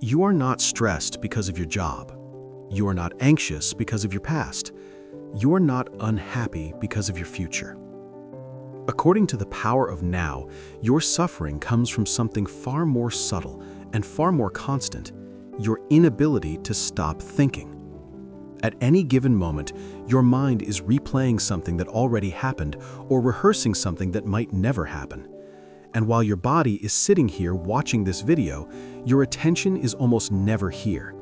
You are not stressed because of your job. You are not anxious because of your past. You are not unhappy because of your future. According to the power of now, your suffering comes from something far more subtle and far more constant, your inability to stop thinking. At any given moment, your mind is replaying something that already happened or rehearsing something that might never happen. And while your body is sitting here watching this video, your attention is almost never here.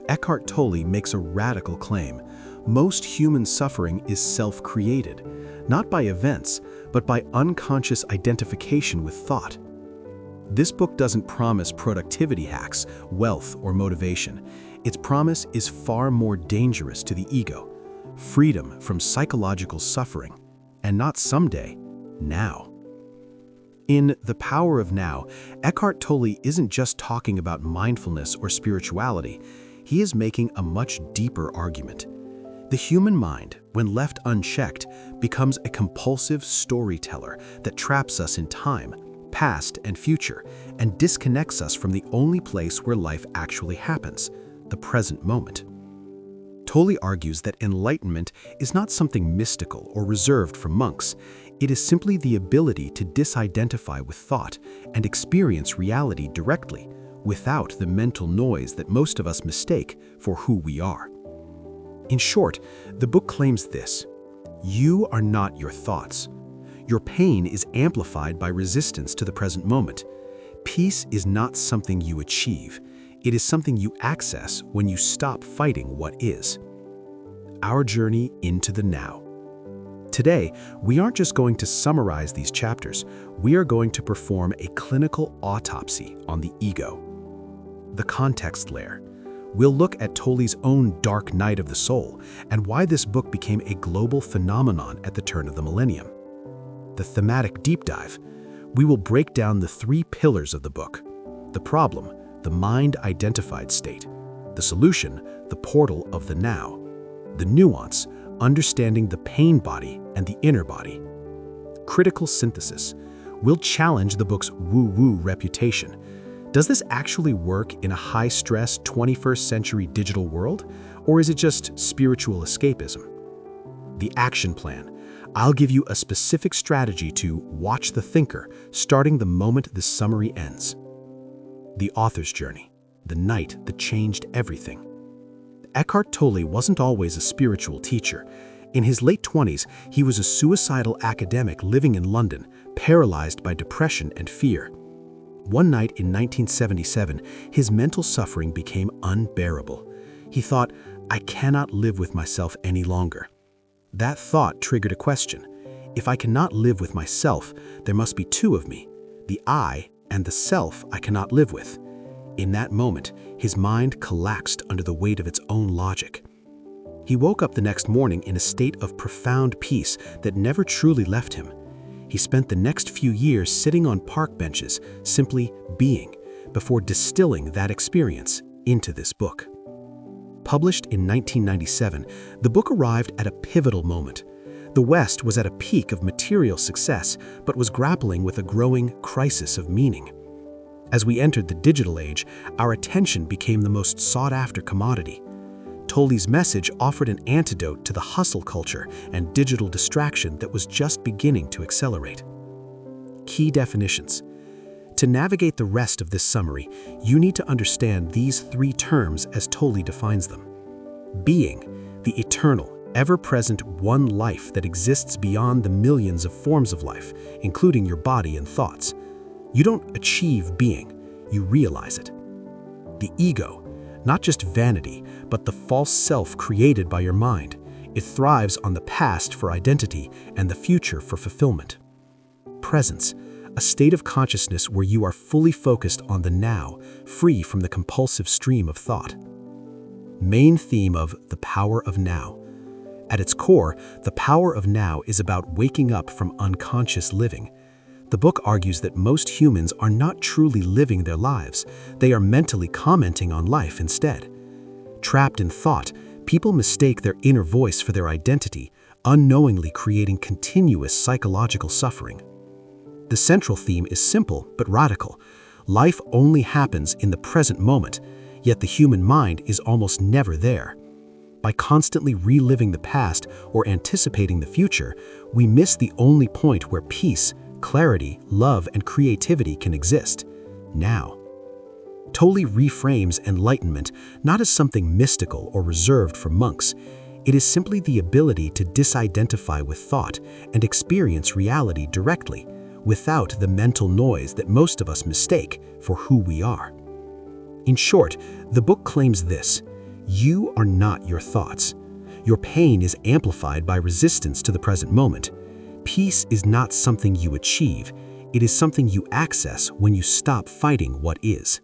Eckhart Tolle makes a radical claim. Most human suffering is self-created, not by events, but by unconscious identification with thought. This book doesn't promise productivity hacks, wealth, or motivation. Its promise is far more dangerous to the ego: freedom from psychological suffering, and not someday, now. In The Power of Now, Eckhart Tolle isn't just talking about mindfulness or spirituality. He is making a much deeper argument. The human mind, when left unchecked, becomes a compulsive storyteller that traps us in time, past and future, and disconnects us from the only place where life actually happens, the present moment. Tolle argues that enlightenment is not something mystical or reserved for monks. It is simply the ability to disidentify with thought and experience reality directly, without the mental noise that most of us mistake for who we are. In short, the book claims this: you are not your thoughts. Your pain is amplified by resistance to the present moment. Peace is not something you achieve. It is something you access when you stop fighting what is. Our journey into the now. Today, we aren't just going to summarize these chapters. We are going to perform a clinical autopsy on the ego. The context layer. We'll look at Tolle's own dark night of the soul and why this book became a global phenomenon at the turn of the millennium. The thematic deep dive. We will break down the 3 pillars of the book: the problem, the mind-identified state; the solution, the portal of the now; the nuance, understanding the pain body and the inner body. Critical synthesis. We'll challenge the book's woo-woo reputation. Does this actually work in a high-stress 21st century digital world, or is it just spiritual escapism? The action plan. I'll give you a specific strategy to watch the thinker, starting the moment the summary ends. The author's journey. The night that changed everything. Eckhart Tolle wasn't always a spiritual teacher. In his late 20s, he was a suicidal academic living in London, paralyzed by depression and fear. One night in 1977, his mental suffering became unbearable. He thought, "I cannot live with myself any longer." That thought triggered a question. If I cannot live with myself, there must be 2 of me, the I and the self I cannot live with. In that moment, his mind collapsed under the weight of its own logic. He woke up the next morning in a state of profound peace that never truly left him. He spent the next few years sitting on park benches, simply being, before distilling that experience into this book. Published in 1997, the book arrived at a pivotal moment. The West was at a peak of material success, but was grappling with a growing crisis of meaning. As we entered the digital age, our attention became the most sought-after commodity. Tolle's message offered an antidote to the hustle culture and digital distraction that was just beginning to accelerate. Key definitions. To navigate the rest of this summary, you need to understand these 3 terms as Tolle defines them. Being, the eternal, ever-present one life that exists beyond the millions of forms of life, including your body and thoughts. You don't achieve being, you realize it. The ego, not just vanity, but the false self created by your mind. It thrives on the past for identity and the future for fulfillment. Presence, a state of consciousness where you are fully focused on the now, free from the compulsive stream of thought. Main theme of The Power of Now. At its core, The Power of Now is about waking up from unconscious living. The book argues that most humans are not truly living their lives. They are mentally commenting on life instead. Trapped in thought, people mistake their inner voice for their identity, unknowingly creating continuous psychological suffering. The central theme is simple but radical. Life only happens in the present moment, yet the human mind is almost never there. By constantly reliving the past or anticipating the future, we miss the only point where peace, clarity, love, and creativity can exist: now. Tolle reframes enlightenment not as something mystical or reserved for monks. It is simply the ability to disidentify with thought and experience reality directly, without the mental noise that most of us mistake for who we are. In short, the book claims this: you are not your thoughts. Your pain is amplified by resistance to the present moment. Peace is not something you achieve. It is something you access when you stop fighting what is.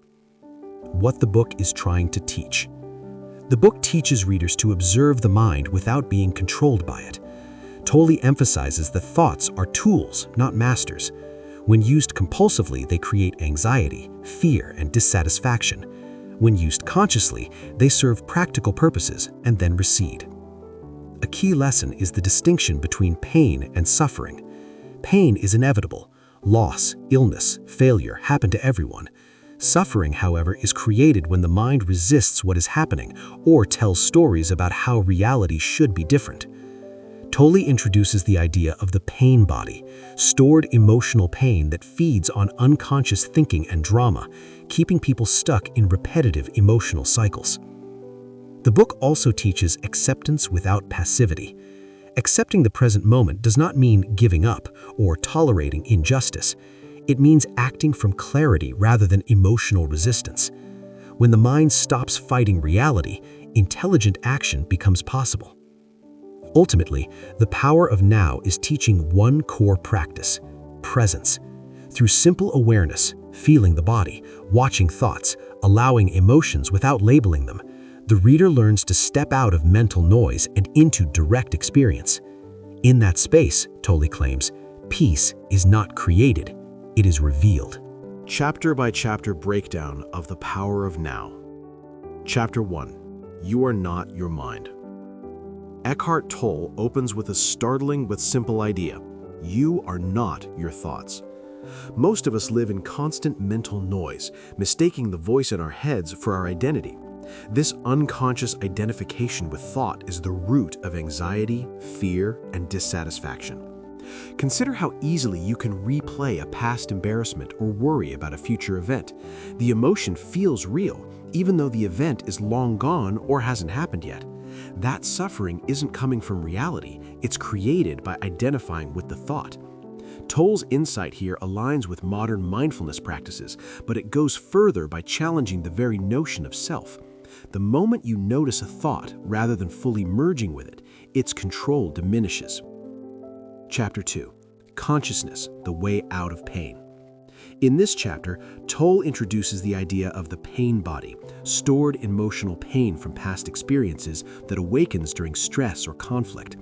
What the book is trying to teach. The book teaches readers to observe the mind without being controlled by it. Tolle emphasizes that thoughts are tools, not masters. When used compulsively, they create anxiety, fear, and dissatisfaction. When used consciously, they serve practical purposes and then recede. A key lesson is the distinction between pain and suffering. Pain is inevitable. Loss, illness, failure happen to everyone. Suffering, however, is created when the mind resists what is happening or tells stories about how reality should be different. Tolle introduces the idea of the pain body, stored emotional pain that feeds on unconscious thinking and drama, keeping people stuck in repetitive emotional cycles. The book also teaches acceptance without passivity. Accepting the present moment does not mean giving up or tolerating injustice. It means acting from clarity rather than emotional resistance. When the mind stops fighting reality, intelligent action becomes possible. Ultimately, the power of now is teaching one core practice: presence. Through simple awareness, feeling the body, watching thoughts, allowing emotions without labeling them, the reader learns to step out of mental noise and into direct experience. In that space, Tolle claims, peace is not created, it is revealed. Chapter by chapter breakdown of the power of now. Chapter 1. You are not your mind. Eckhart Tolle opens with a startling but simple idea: you are not your thoughts. Most of us live in constant mental noise, mistaking the voice in our heads for our identity. This unconscious identification with thought is the root of anxiety, fear, and dissatisfaction. Consider how easily you can replay a past embarrassment or worry about a future event. The emotion feels real, even though the event is long gone or hasn't happened yet. That suffering isn't coming from reality, it's created by identifying with the thought. Tolle's insight here aligns with modern mindfulness practices, but it goes further by challenging the very notion of self. The moment you notice a thought rather than fully merging with it, its control diminishes. Chapter 2. Consciousness, the way out of pain. In this chapter, Tolle introduces the idea of the pain body, stored emotional pain from past experiences that awakens during stress or conflict.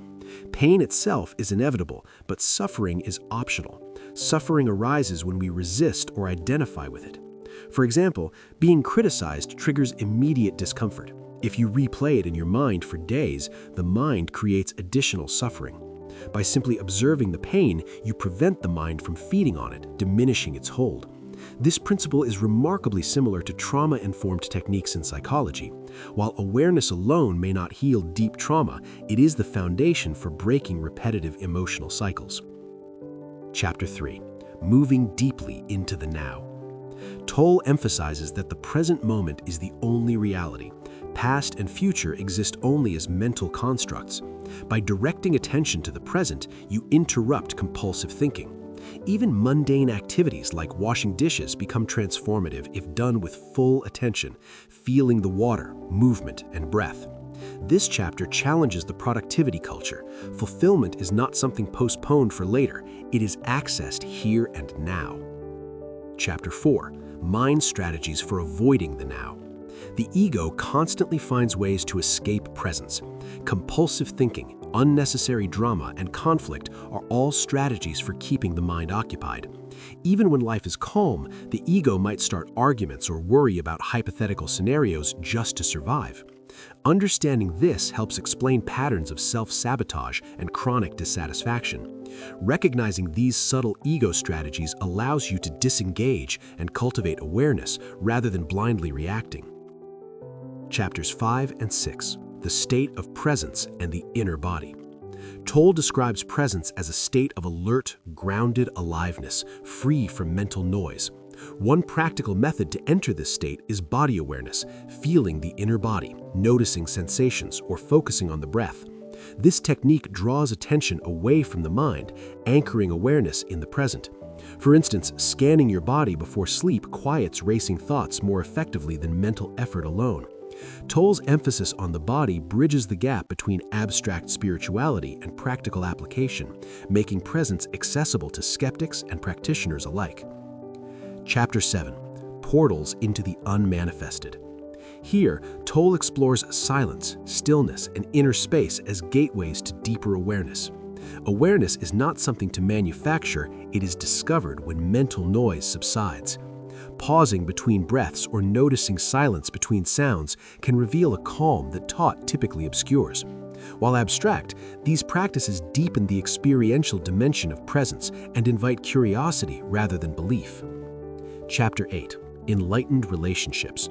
Pain itself is inevitable, but suffering is optional. Suffering arises when we resist or identify with it. For example, being criticized triggers immediate discomfort. If you replay it in your mind for days, the mind creates additional suffering. By simply observing the pain, you prevent the mind from feeding on it, diminishing its hold. This principle is remarkably similar to trauma-informed techniques in psychology. While awareness alone may not heal deep trauma, it is the foundation for breaking repetitive emotional cycles. Chapter 3. Moving deeply into the now. Tolle emphasizes that the present moment is the only reality. Past and future exist only as mental constructs. By directing attention to the present, you interrupt compulsive thinking. Even mundane activities like washing dishes become transformative if done with full attention, feeling the water, movement, and breath. This chapter challenges the productivity culture. Fulfillment is not something postponed for later. It is accessed here and now. Chapter 4. Mind strategies for avoiding the now. The ego constantly finds ways to escape presence. Compulsive thinking, unnecessary drama, and conflict are all strategies for keeping the mind occupied. Even when life is calm, the ego might start arguments or worry about hypothetical scenarios just to survive. Understanding this helps explain patterns of self-sabotage and chronic dissatisfaction. Recognizing these subtle ego strategies allows you to disengage and cultivate awareness rather than blindly reacting. Chapters 5 and 6, The State of Presence and the Inner Body. Tolle describes presence as a state of alert, grounded aliveness, free from mental noise. One practical method to enter this state is body awareness, feeling the inner body, noticing sensations, or focusing on the breath. This technique draws attention away from the mind, anchoring awareness in the present. For instance, scanning your body before sleep quiets racing thoughts more effectively than mental effort alone. Tolle's emphasis on the body bridges the gap between abstract spirituality and practical application, making presence accessible to skeptics and practitioners alike. Chapter 7, Portals into the Unmanifested. Here, Tolle explores silence, stillness, and inner space as gateways to deeper awareness. Awareness is not something to manufacture, it is discovered when mental noise subsides. Pausing between breaths or noticing silence between sounds can reveal a calm that thought typically obscures. While abstract, these practices deepen the experiential dimension of presence and invite curiosity rather than belief. Chapter 8, Enlightened Relationships.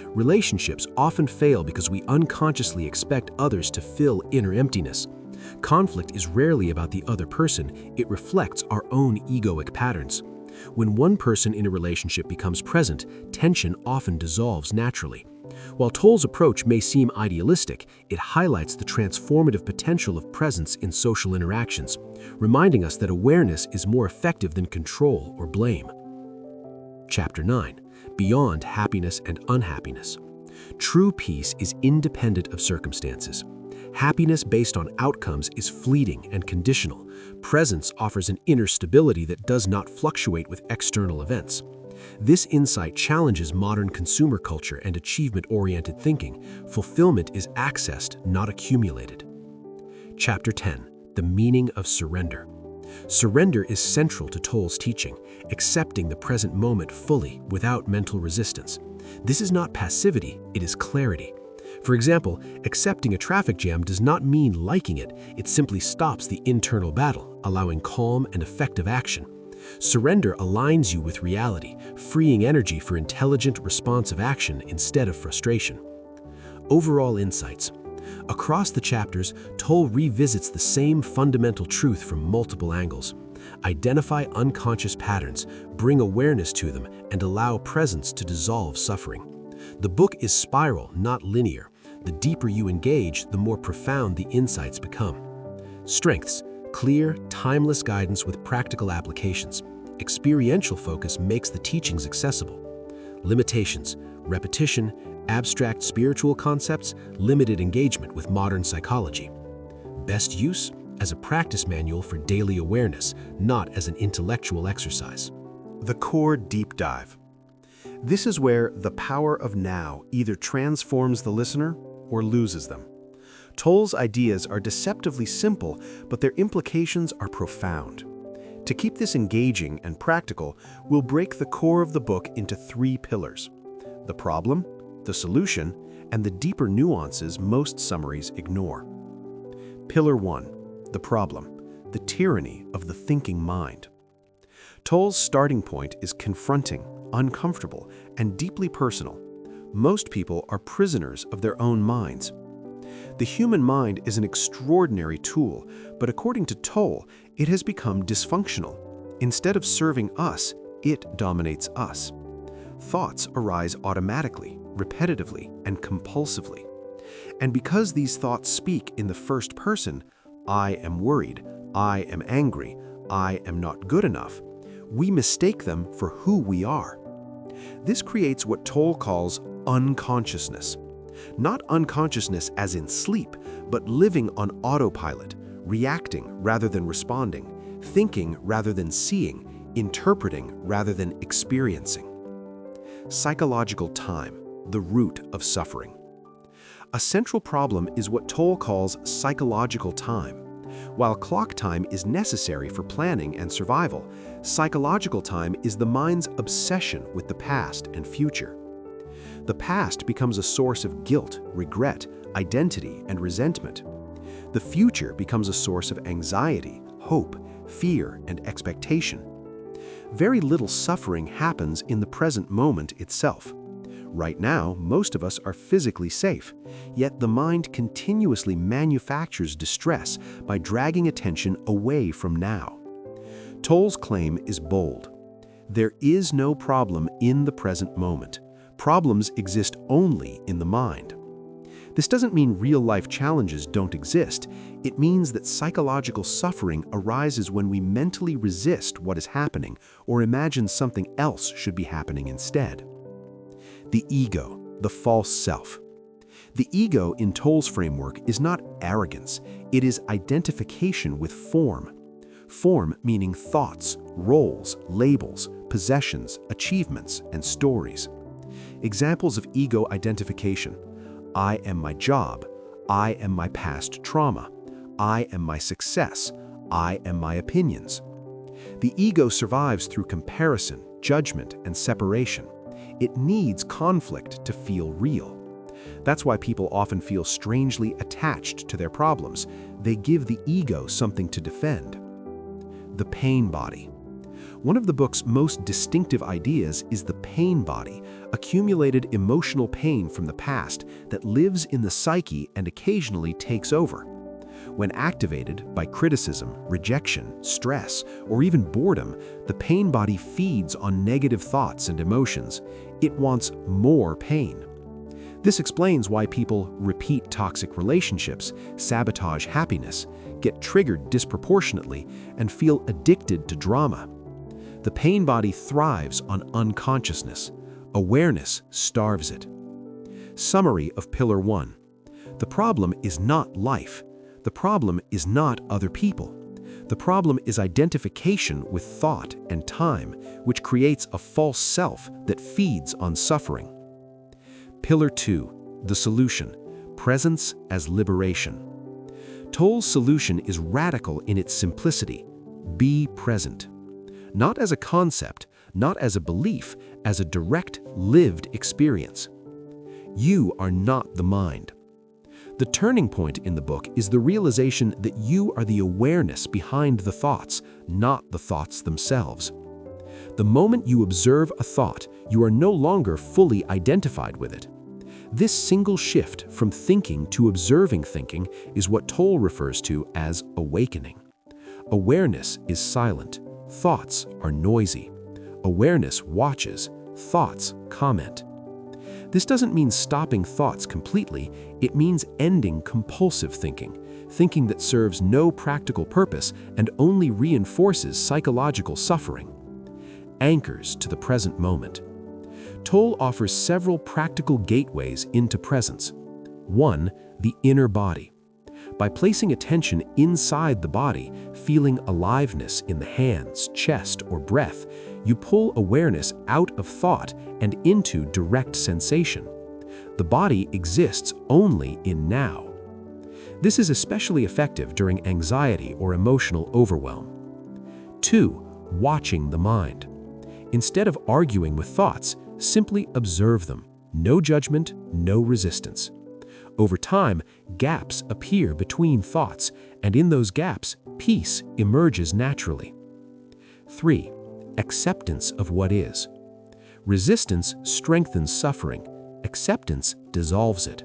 Relationships often fail because we unconsciously expect others to fill inner emptiness. Conflict is rarely about the other person, it reflects our own egoic patterns. When one person in a relationship becomes present, tension often dissolves naturally. While Tolle's approach may seem idealistic, it highlights the transformative potential of presence in social interactions, reminding us that awareness is more effective than control or blame. Chapter 9, Beyond Happiness and Unhappiness. True peace is independent of circumstances. Happiness based on outcomes is fleeting and conditional. Presence offers an inner stability that does not fluctuate with external events. This insight challenges modern consumer culture and achievement-oriented thinking. Fulfillment is accessed, not accumulated. Chapter 10, The Meaning of Surrender. Surrender is central to Tolle's teaching, accepting the present moment fully without mental resistance. This is not passivity, it is clarity. For example, accepting a traffic jam does not mean liking it, it simply stops the internal battle, allowing calm and effective action. Surrender aligns you with reality, freeing energy for intelligent, responsive action instead of frustration. Overall insights. Across the chapters, Tolle revisits the same fundamental truth from multiple angles. Identify unconscious patterns, bring awareness to them, and allow presence to dissolve suffering. The book is spiral, not linear. The deeper you engage, the more profound the insights become. Strengths: clear, timeless guidance with practical applications. Experiential focus makes the teachings accessible. Limitations: repetition, abstract spiritual concepts, limited engagement with modern psychology. Best use: as a practice manual for daily awareness, not as an intellectual exercise. The core deep dive. This is where the power of now either transforms the listener or loses them. Tolle's ideas are deceptively simple, but their implications are profound. To keep this engaging and practical, we'll break the core of the book into 3 pillars: the problem, the solution, and the deeper nuances most summaries ignore. Pillar 1, the problem, the tyranny of the thinking mind. Tolle's starting point is confronting, uncomfortable, and deeply personal. Most people are prisoners of their own minds. The human mind is an extraordinary tool, but according to Tolle, it has become dysfunctional. Instead of serving us, it dominates us. Thoughts arise automatically, repetitively, and compulsively. And because these thoughts speak in the first person, I am worried, I am angry, I am not good enough, we mistake them for who we are. This creates what Tolle calls unconsciousness. Not unconsciousness as in sleep, but living on autopilot, reacting rather than responding, thinking rather than seeing, interpreting rather than experiencing. Psychological time, the root of suffering. A central problem is what Tolle calls psychological time. While clock time is necessary for planning and survival, psychological time is the mind's obsession with the past and future. The past becomes a source of guilt, regret, identity, and resentment. The future becomes a source of anxiety, hope, fear, and expectation. Very little suffering happens in the present moment itself. Right now, most of us are physically safe, yet the mind continuously manufactures distress by dragging attention away from now. Tolle's claim is bold. There is no problem in the present moment. Problems exist only in the mind. This doesn't mean real-life challenges don't exist. It means that psychological suffering arises when we mentally resist what is happening or imagine something else should be happening instead. The ego, the false self. The ego in Tolle's framework is not arrogance, it is identification with form. Form meaning thoughts, roles, labels, possessions, achievements, and stories. Examples of ego identification: I am my job, I am my past trauma, I am my success, I am my opinions. The ego survives through comparison, judgment, and separation. It needs conflict to feel real. That's why people often feel strangely attached to their problems. They give the ego something to defend. The pain body. One of the book's most distinctive ideas is the pain body, accumulated emotional pain from the past that lives in the psyche and occasionally takes over. When activated by criticism, rejection, stress, or even boredom, the pain body feeds on negative thoughts and emotions. It wants more pain. This explains why people repeat toxic relationships, sabotage happiness, get triggered disproportionately, and feel addicted to drama. The pain body thrives on unconsciousness. Awareness starves it. Summary of Pillar 1. The problem is not life. The problem is not other people. The problem is identification with thought and time, which creates a false self that feeds on suffering. Pillar 2. The solution. Presence as liberation. Tolle's solution is radical in its simplicity. Be present. Not as a concept, not as a belief, as a direct, lived experience. You are not the mind. The turning point in the book is the realization that you are the awareness behind the thoughts, not the thoughts themselves. The moment you observe a thought, you are no longer fully identified with it. This single shift from thinking to observing thinking is what Tolle refers to as awakening. Awareness is silent. Thoughts are noisy. Awareness watches. Thoughts comment. This doesn't mean stopping thoughts completely. It means ending compulsive thinking, thinking that serves no practical purpose and only reinforces psychological suffering. Anchors to the present moment. Tolle offers several practical gateways into presence. 1. The inner body. By placing attention inside the body, feeling aliveness in the hands, chest, or breath, you pull awareness out of thought and into direct sensation. The body exists only in now. This is especially effective during anxiety or emotional overwhelm. 2. Watching the mind. Instead of arguing with thoughts, simply observe them. No judgment, no resistance. Over time, gaps appear between thoughts, and in those gaps, peace emerges naturally. 3. Acceptance of what is. Resistance strengthens suffering. Acceptance dissolves it.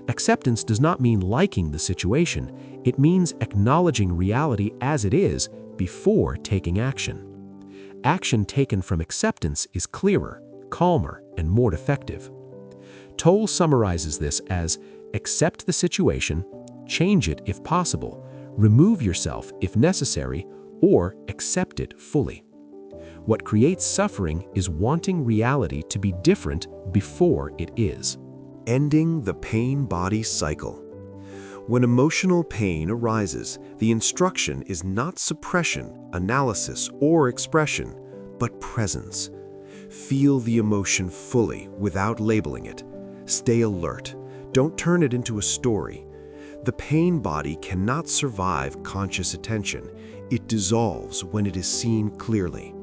Acceptance does not mean liking the situation. It means acknowledging reality as it is before taking action. Action taken from acceptance is clearer, calmer, and more effective. Tolle summarizes this as: accept the situation, change it if possible, remove yourself if necessary, or accept it fully. What creates suffering is wanting reality to be different before it is. Ending the pain-body cycle. When emotional pain arises, the instruction is not suppression, analysis, or expression, but presence. Feel the emotion fully without labeling it. Stay alert. Don't turn it into a story. The pain body cannot survive conscious attention. It dissolves when it is seen clearly.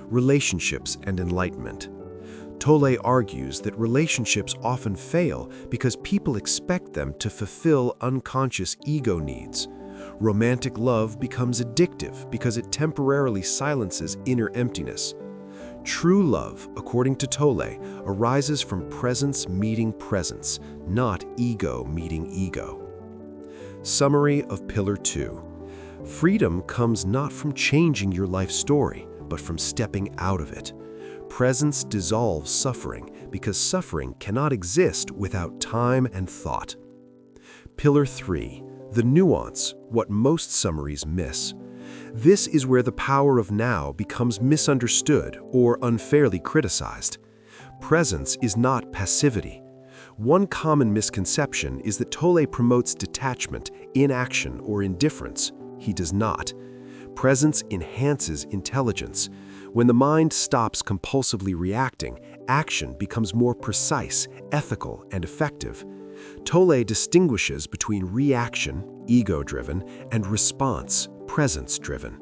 Relationships and enlightenment. Tolle argues that relationships often fail because people expect them to fulfill unconscious ego needs. Romantic love becomes addictive because it temporarily silences inner emptiness. True love, according to Tolle, arises from presence meeting presence, not ego meeting ego. Summary of Pillar 2. Freedom comes not from changing your life story, but from stepping out of it. Presence dissolves suffering because suffering cannot exist without time and thought. Pillar 3. The nuance, what most summaries miss. This is where the power of now becomes misunderstood or unfairly criticized. Presence is not passivity. One common misconception is that Tolle promotes detachment, inaction, or indifference. He does not. Presence enhances intelligence. When the mind stops compulsively reacting, action becomes more precise, ethical, and effective. Tolle distinguishes between reaction, ego-driven, and response, presence-driven.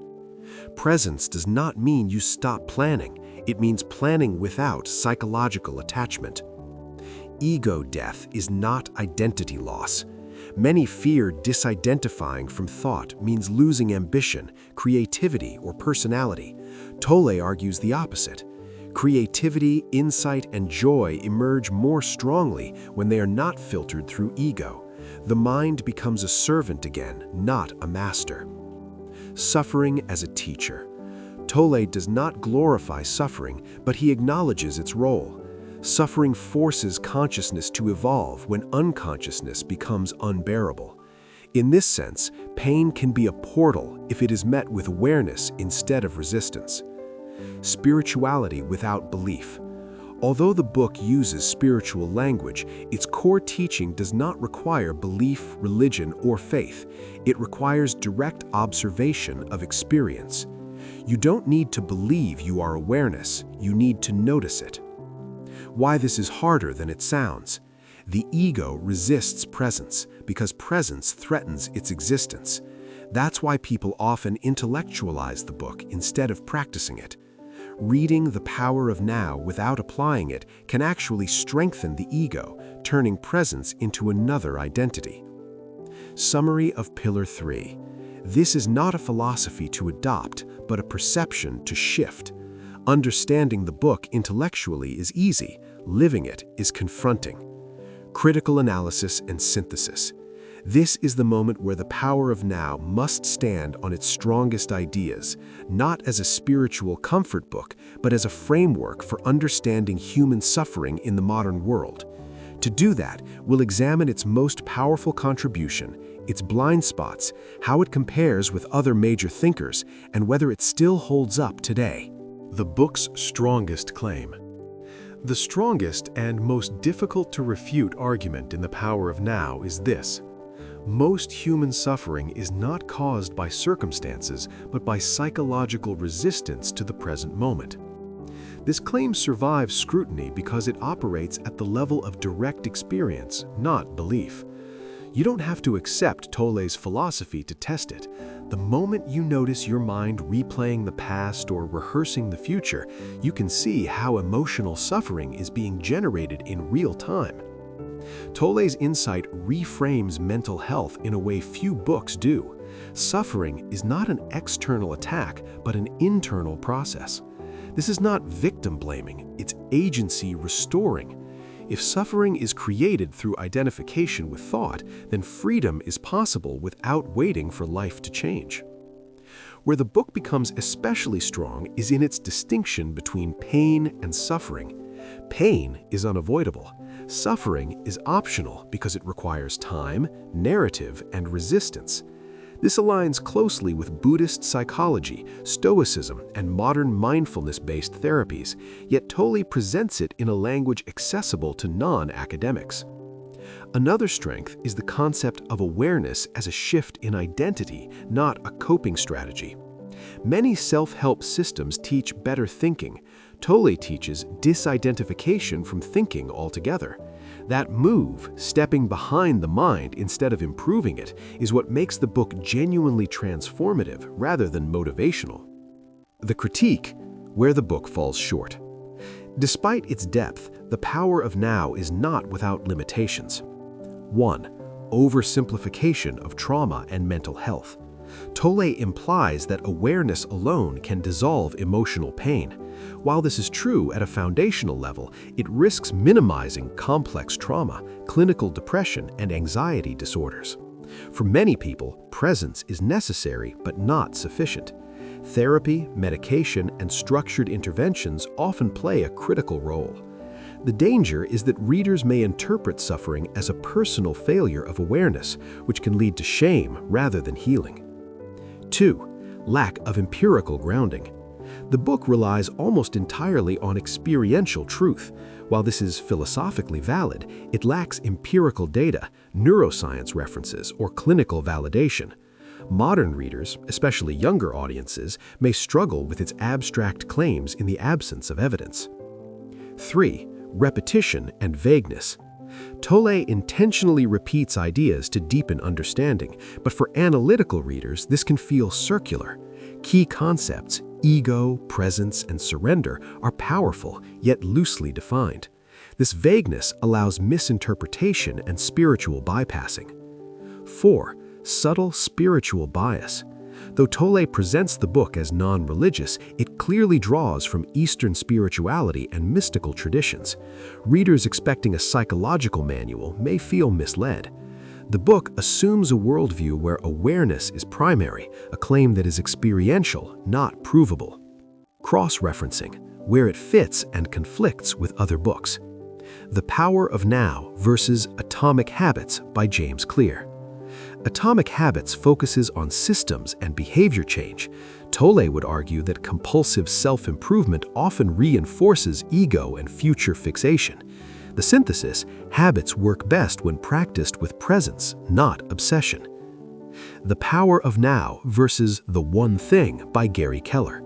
Presence does not mean you stop planning. It means planning without psychological attachment. Ego death is not identity loss. Many fear disidentifying from thought means losing ambition, creativity, or personality. Tolle argues the opposite. Creativity, insight, and joy emerge more strongly when they are not filtered through ego. The mind becomes a servant again, not a master. Suffering as a teacher. Tolle does not glorify suffering, but he acknowledges its role. Suffering forces consciousness to evolve when unconsciousness becomes unbearable. In this sense, pain can be a portal if it is met with awareness instead of resistance. Spirituality without belief. Although the book uses spiritual language, its core teaching does not require belief, religion, or faith. It requires direct observation of experience. You don't need to believe you are awareness, you need to notice it. Why this is harder than it sounds. The ego resists presence because presence threatens its existence. That's why people often intellectualize the book instead of practicing it. Reading The Power of Now without applying it can actually strengthen the ego, turning presence into another identity. Summary of Pillar 3. This is not a philosophy to adopt, but a perception to shift. Understanding the book intellectually is easy, living it is confronting. Critical analysis and synthesis. This is the moment where the power of now must stand on its strongest ideas, not as a spiritual comfort book, but as a framework for understanding human suffering in the modern world. To do that, we'll examine its most powerful contribution, its blind spots, how it compares with other major thinkers, and whether it still holds up today. The book's strongest claim. The strongest and most difficult to refute argument in The Power of Now is this. Most human suffering is not caused by circumstances, but by psychological resistance to the present moment. This claim survives scrutiny because it operates at the level of direct experience, not belief. You don't have to accept Tolle's philosophy to test it. The moment you notice your mind replaying the past or rehearsing the future, you can see how emotional suffering is being generated in real time. Tolle's insight reframes mental health in a way few books do. Suffering is not an external attack, but an internal process. This is not victim blaming, it's agency restoring. If suffering is created through identification with thought, then freedom is possible without waiting for life to change. Where the book becomes especially strong is in its distinction between pain and suffering. Pain is unavoidable. Suffering is optional because it requires time, narrative, and resistance. This aligns closely with Buddhist psychology, Stoicism, and modern mindfulness-based therapies, yet Tolle presents it in a language accessible to non-academics. Another strength is the concept of awareness as a shift in identity, not a coping strategy. Many self-help systems teach better thinking. Tolle teaches disidentification from thinking altogether. That move, stepping behind the mind instead of improving it, is what makes the book genuinely transformative rather than motivational. The critique, where the book falls short. Despite its depth, The Power of Now is not without limitations. 1. Oversimplification of trauma and mental health. Tolle implies that awareness alone can dissolve emotional pain. While this is true at a foundational level, it risks minimizing complex trauma, clinical depression, and anxiety disorders. For many people, presence is necessary but not sufficient. Therapy, medication, and structured interventions often play a critical role. The danger is that readers may interpret suffering as a personal failure of awareness, which can lead to shame rather than healing. 2. Lack of empirical grounding. The book relies almost entirely on experiential truth. While this is philosophically valid, it lacks empirical data, neuroscience references, or clinical validation. Modern readers, especially younger audiences, may struggle with its abstract claims in the absence of evidence. 3. Repetition and vagueness. Tolle intentionally repeats ideas to deepen understanding, but for analytical readers, this can feel circular. Key concepts, ego, presence, and surrender, are powerful, yet loosely defined. This vagueness allows misinterpretation and spiritual bypassing. 4. Subtle spiritual bias. Though Tolle presents the book as non-religious, it clearly draws from Eastern spirituality and mystical traditions. Readers expecting a psychological manual may feel misled. The book assumes a worldview where awareness is primary, a claim that is experiential, not provable. Cross-referencing, where it fits and conflicts with other books. The Power of Now versus Atomic Habits by James Clear. Atomic Habits focuses on systems and behavior change. Tolle would argue that compulsive self-improvement often reinforces ego and future fixation. The synthesis, habits work best when practiced with presence, not obsession. The Power of Now versus The One Thing by Gary Keller.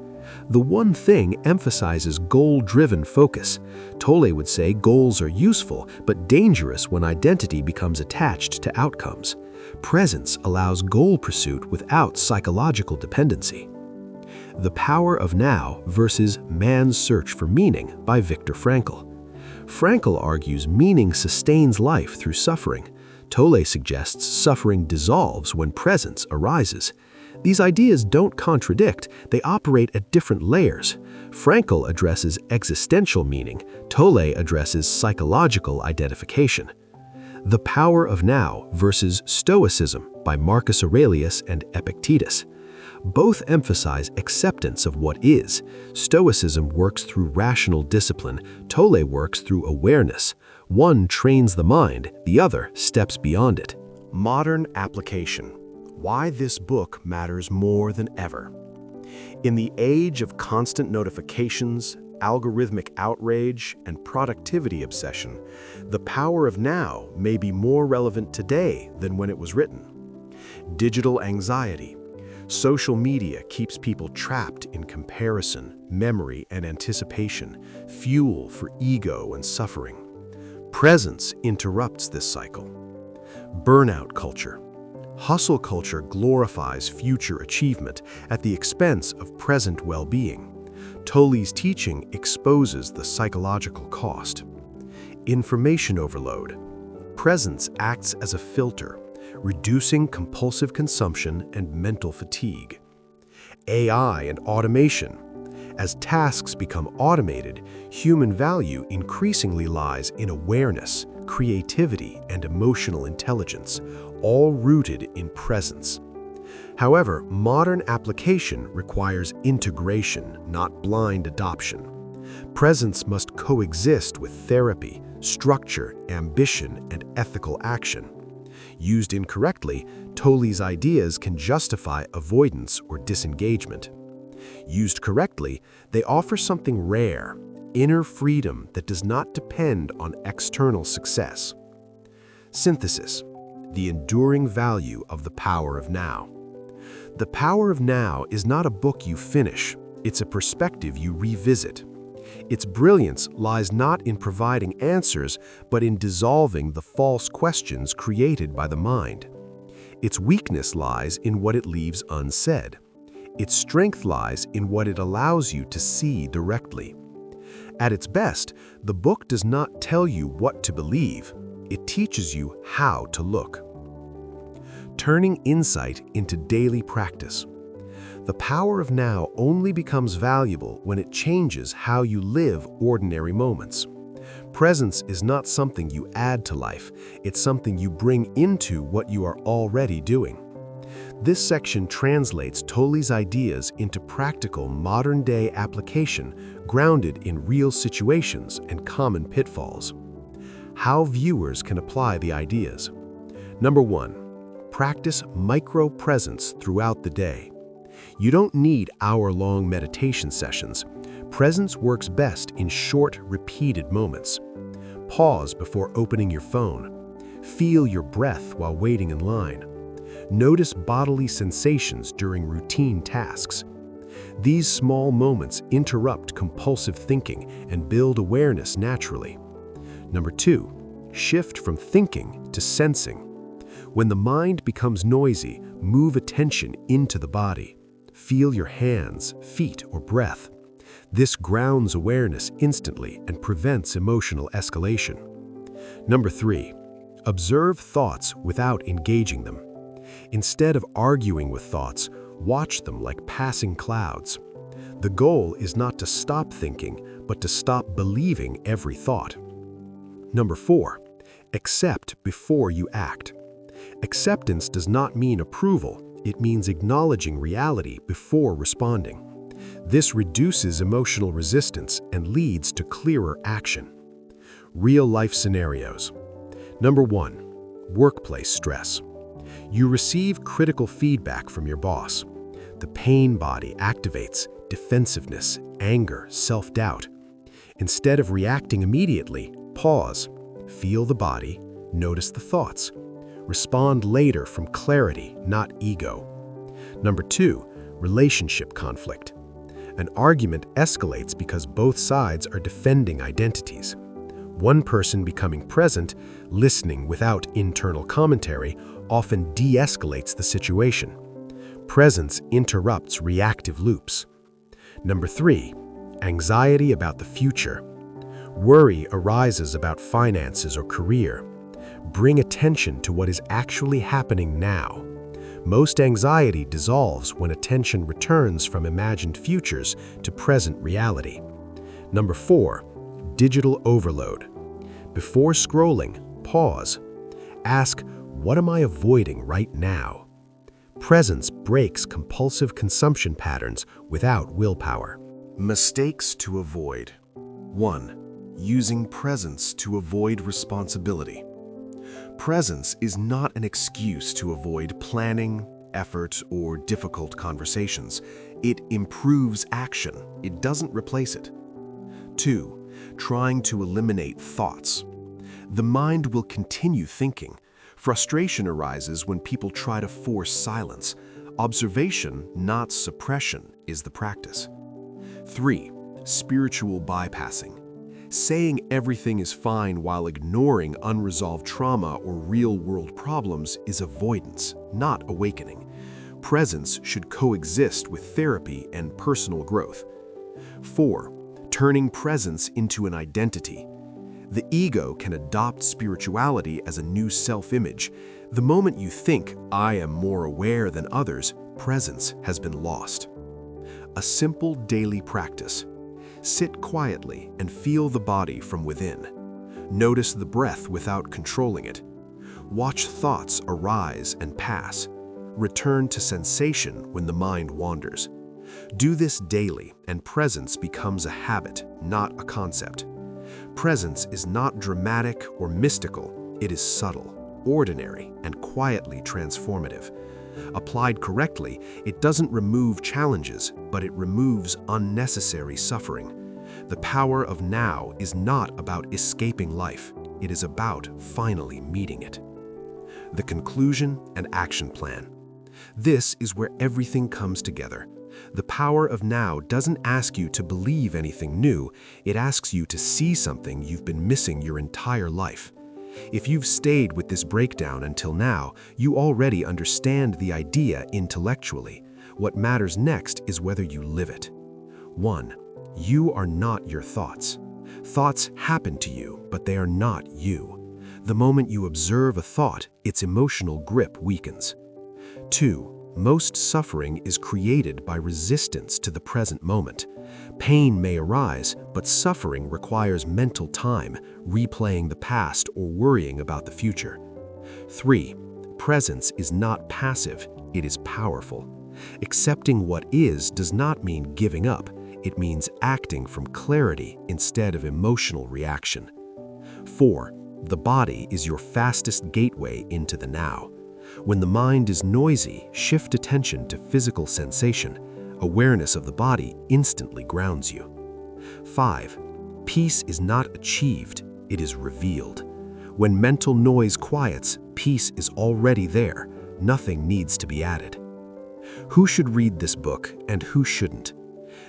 The One Thing emphasizes goal-driven focus. Tolle would say goals are useful, but dangerous when identity becomes attached to outcomes. Presence allows goal pursuit without psychological dependency. The Power of Now versus Man's Search for Meaning by Viktor Frankl. Frankl argues meaning sustains life through suffering. Tolle suggests suffering dissolves when presence arises. These ideas don't contradict, they operate at different layers. Frankl addresses existential meaning, Tolle addresses psychological identification. The Power of Now versus Stoicism by Marcus Aurelius and Epictetus. Both emphasize acceptance of what is. Stoicism works through rational discipline, Tolle works through awareness. One trains the mind, the other steps beyond it. Modern application. Why this book matters more than ever. In the age of constant notifications, algorithmic outrage, and productivity obsession, The Power of Now may be more relevant today than when it was written. Digital anxiety. Social media keeps people trapped in comparison, memory, and anticipation, fuel for ego and suffering. Presence interrupts this cycle. Burnout culture. Hustle culture glorifies future achievement at the expense of present well-being. Tolle's teaching exposes the psychological cost. Information overload. Presence acts as a filter, reducing compulsive consumption and mental fatigue. AI and automation. As tasks become automated, human value increasingly lies in awareness, creativity, and emotional intelligence, all rooted in presence. However, modern application requires integration, not blind adoption. Presence must coexist with therapy, structure, ambition, and ethical action. Used incorrectly, Tolle's ideas can justify avoidance or disengagement. Used correctly, they offer something rare, inner freedom that does not depend on external success. Synthesis. The enduring value of The Power of Now. The Power of Now is not a book you finish, it's a perspective you revisit. Its brilliance lies not in providing answers, but in dissolving the false questions created by the mind. Its weakness lies in what it leaves unsaid. Its strength lies in what it allows you to see directly. At its best, the book does not tell you what to believe. It teaches you how to look. Turning insight into daily practice. The power of now only becomes valuable when it changes how you live ordinary moments. Presence is not something you add to life, it's something you bring into what you are already doing. This section translates Tolle's ideas into practical modern-day application grounded in real situations and common pitfalls. How viewers can apply the ideas. Number 1, practice micro-presence throughout the day. You don't need hour-long meditation sessions. Presence works best in short, repeated moments. Pause before opening your phone. Feel your breath while waiting in line. Notice bodily sensations during routine tasks. These small moments interrupt compulsive thinking and build awareness naturally. Number 2, shift from thinking to sensing. When the mind becomes noisy, move attention into the body. Feel your hands, feet, or breath. This grounds awareness instantly and prevents emotional escalation. Number 3, observe thoughts without engaging them. Instead of arguing with thoughts, watch them like passing clouds. The goal is not to stop thinking, but to stop believing every thought. Number 4, accept before you act. Acceptance does not mean approval, it means acknowledging reality before responding. This reduces emotional resistance and leads to clearer action. Real-life scenarios. Number 1, workplace stress. You receive critical feedback from your boss. The pain body activates defensiveness, anger, self-doubt. Instead of reacting immediately, pause, feel the body, notice the thoughts. Respond later from clarity, not ego. Number 2, relationship conflict. An argument escalates because both sides are defending identities. One person becoming present, listening without internal commentary, often de-escalates the situation. Presence interrupts reactive loops. Number 3, anxiety about the future. Worry arises about finances or career. Bring attention to what is actually happening now. Most anxiety dissolves when attention returns from imagined futures to present reality. Number 4, digital overload. Before scrolling, pause. Ask, what am I avoiding right now? Presence breaks compulsive consumption patterns without willpower. Mistakes to avoid. 1. Using presence to avoid responsibility. Presence is not an excuse to avoid planning, effort, or difficult conversations. It improves action. It doesn't replace it. 2. Trying to eliminate thoughts. The mind will continue thinking. Frustration arises when people try to force silence. Observation, not suppression, is the practice. 3. Spiritual bypassing. Saying everything is fine while ignoring unresolved trauma or real-world problems is avoidance, not awakening. Presence should coexist with therapy and personal growth. 4. Turning presence into an identity. The ego can adopt spirituality as a new self-image. The moment you think, I am more aware than others, presence has been lost. A simple daily practice. Sit quietly and feel the body from within. Notice the breath without controlling it. Watch thoughts arise and pass. Return to sensation when the mind wanders. Do this daily, and presence becomes a habit, not a concept. Presence is not dramatic or mystical. It is subtle, ordinary, and quietly transformative. Applied correctly, it doesn't remove challenges, but it removes unnecessary suffering. The power of now is not about escaping life. It is about finally meeting it. The conclusion and action plan. This is where everything comes together. The power of now doesn't ask you to believe anything new. It asks you to see something you've been missing your entire life. If you've stayed with this breakdown until now, you already understand the idea intellectually. What matters next is whether you live it. 1. You are not your thoughts. Thoughts happen to you, but they are not you. The moment you observe a thought, its emotional grip weakens. 2. Most suffering is created by resistance to the present moment. Pain may arise, but suffering requires mental time, replaying the past or worrying about the future. 3. Presence is not passive, it is powerful. Accepting what is does not mean giving up, it means acting from clarity instead of emotional reaction. 4. The body is your fastest gateway into the now. When the mind is noisy, shift attention to physical sensation. Awareness of the body instantly grounds you. 5. Peace is not achieved, it is revealed. When mental noise quiets, peace is already there. Nothing needs to be added. Who should read this book and who shouldn't?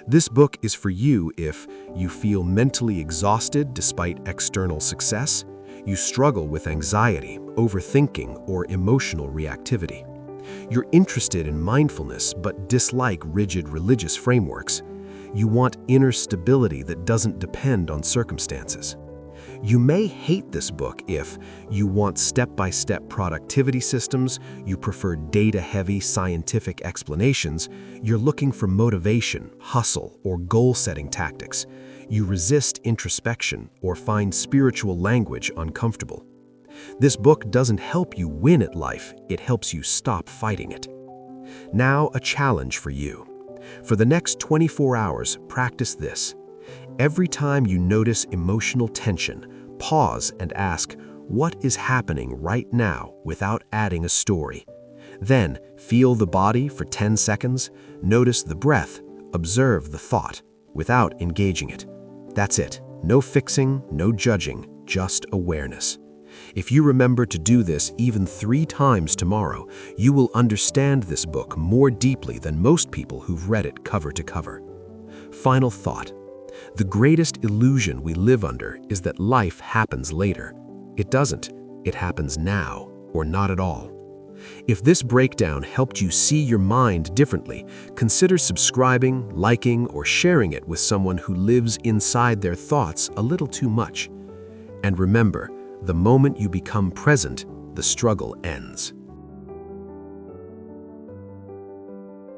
This book is for you if you feel mentally exhausted despite external success, you struggle with anxiety, overthinking, or emotional reactivity. You're interested in mindfulness but dislike rigid religious frameworks. You want inner stability that doesn't depend on circumstances. You may hate this book if you want step-by-step productivity systems, you prefer data-heavy scientific explanations, you're looking for motivation, hustle, or goal-setting tactics. You resist introspection or find spiritual language uncomfortable. This book doesn't help you win at life, it helps you stop fighting it. Now, a challenge for you. For the next 24 hours, practice this. Every time you notice emotional tension, pause and ask, what is happening right now without adding a story? Then, feel the body for 10 seconds, notice the breath, observe the thought, without engaging it. That's it. No fixing, no judging, just awareness. If you remember to do this even 3 times tomorrow, you will understand this book more deeply than most people who've read it cover to cover. Final thought. The greatest illusion we live under is that life happens later. It doesn't. It happens now, or not at all. If this breakdown helped you see your mind differently, consider subscribing, liking, or sharing it with someone who lives inside their thoughts a little too much. And remember, the moment you become present, the struggle ends.